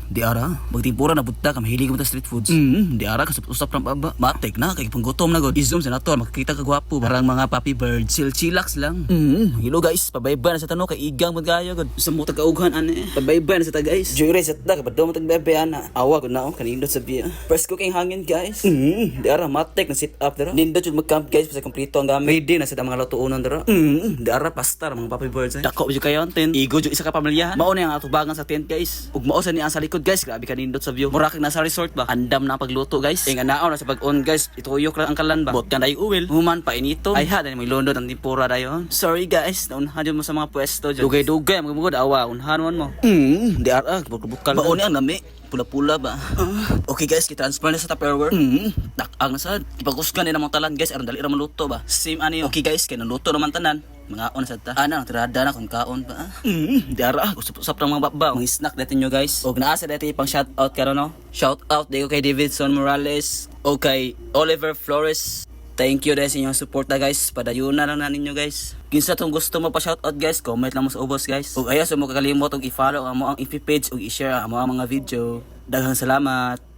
Di ara. Magtimpura na budta ka mahilig mo ta street foods. Di ara ka usap ng baba. Matik na kay panggutom na god. Izom senator makakita ka gwapo. Barang mga puppy bird, chillax lang. Hello guys, pabayba na sa tanong kay igang mo gayo god. Sa mo tagaughan ane. Pabayba na sa ta guys. Joyride sa ta kapag mo tagbebe ana. Awa gud na kanindot sa biya. First cooking hangin guys. Di ara matik na sit up dara. Nindot jud mag-camp guys sa kompleto ang gamit. Ready na sa mga lutuonan dara. Di ara pasta mga puppy birds. Dako jud kayo ang tent. Igo jud isa ka pamilyahan. Mao na ang atubangan sa tent guys. Ug mao sa ni ang sa likod guys. Grabe kanindot sa view. Mura kang nasa resort ba. Andam na ang pagluto guys. Nga naon na sa pag-on guys. Ituyok lang ang kalan ba. Bot ka na uwil. Human pa inito. Ay ha, dahil may london ang tempura dayon. Sorry guys, naunhan dyan mo sa mga pwesto dyan. Dugay-dugay, magmugod awa, unhan mo. Di ara, bukal. Baon ang nami. Pula-pula ba? Okay guys, ki-transfer na sa Tupperware. Dakang na sad. Ipakusgan din ang mga talan guys, aron dali ra maluto ba. Same ano yun. Okay guys, kaya naluto naman tanan. Mga on sa ta. Ana, tirada na kung kaon pa. Di ara, usap ng mga baba. Mga snack natin nyo guys. Og naasa dati pang shoutout karon no. Shoutout dito kay Davidson Morales. O kay Oliver Flores. Thank you guys sa inyong suporta guys. Padayon na lang na ninyo guys. Kinsa tong gusto mo pa shoutout guys, comment lang mo sa ubos guys. Ug ayaw sa mo kakalimot og i-follow ang mo ang FB page ug i-share ang mga video. Daghang salamat.